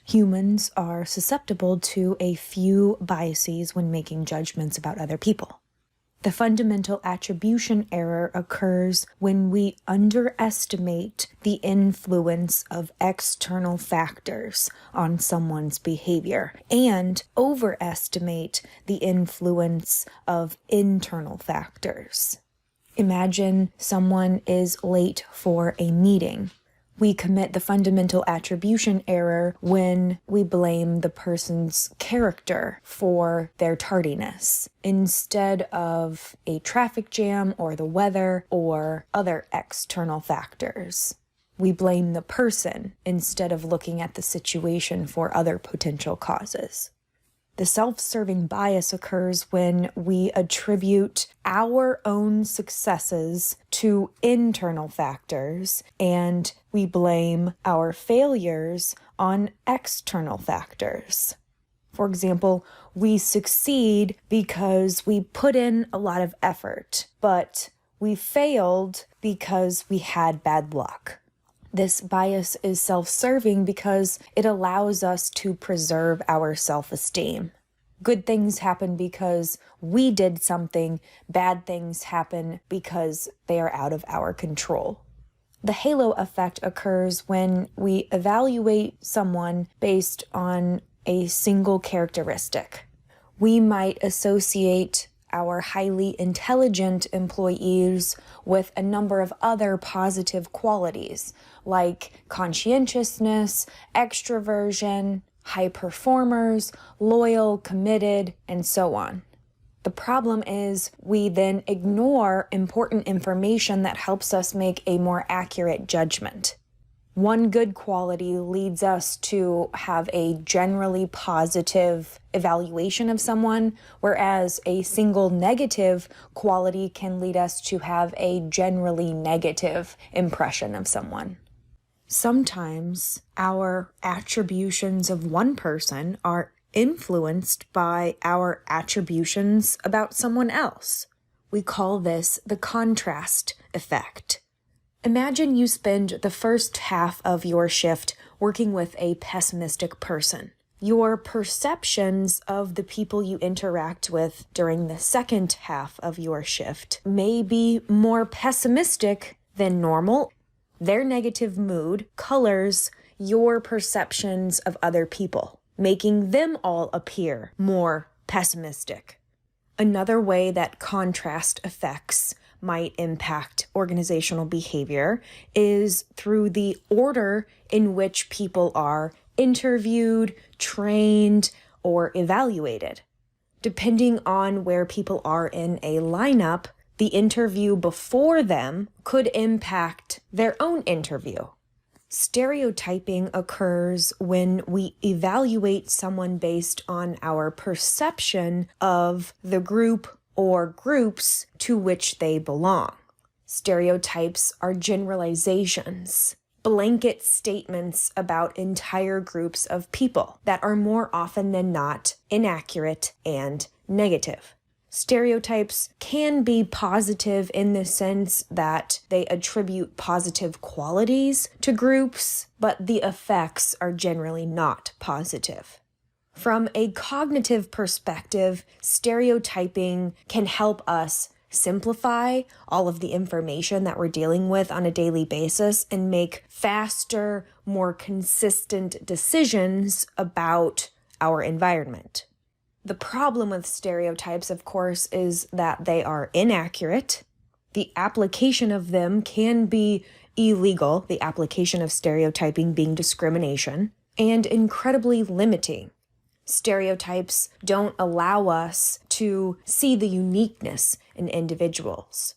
Humans are susceptible to a few biases when making judgments about other people. The fundamental attribution error occurs when we underestimate the influence of external factors on someone's behavior and overestimate the influence of internal factors. Imagine someone is late for a meeting. We commit the fundamental attribution error when we blame the person's character for their tardiness instead of a traffic jam or the weather or other external factors. We blame the person instead of looking at the situation for other potential causes. The self-serving bias occurs when we attribute our own successes to internal factors and we blame our failures on external factors. For example, we succeed because we put in a lot of effort, but we failed because we had bad luck. This bias is self-serving because it allows us to preserve our self-esteem. Good things happen because we did something, bad things happen because they are out of our control. The halo effect occurs when we evaluate someone based on a single characteristic. We might associate our highly intelligent employees with a number of other positive qualities like conscientiousness, extroversion, high performers, loyal, committed, and so on. The problem is we then ignore important information that helps us make a more accurate judgment. One good quality leads us to have a generally positive evaluation of someone, whereas a single negative quality can lead us to have a generally negative impression of someone. Sometimes our attributions of one person are influenced by our attributions about someone else. We call this the contrast effect. Imagine you spend the first half of your shift working with a pessimistic person. Your perceptions of the people you interact with during the second half of your shift may be more pessimistic than normal. Their negative mood colors your perceptions of other people, making them all appear more pessimistic. Another way that contrast effects might impact organizational behavior is through the order in which people are interviewed, trained, or evaluated. Depending on where people are in a lineup, the interview before them could impact their own interview. Stereotyping occurs when we evaluate someone based on our perception of the group or groups to which they belong. Stereotypes are generalizations, blanket statements about entire groups of people that are more often than not inaccurate and negative. Stereotypes can be positive in the sense that they attribute positive qualities to groups, but the effects are generally not positive. From a cognitive perspective, stereotyping can help us simplify all of the information that we're dealing with on a daily basis and make faster, more consistent decisions about our environment. The problem with stereotypes, of course, is that they are inaccurate. The application of them can be illegal, the application of stereotyping being discrimination, and incredibly limiting. Stereotypes don't allow us to see the uniqueness in individuals.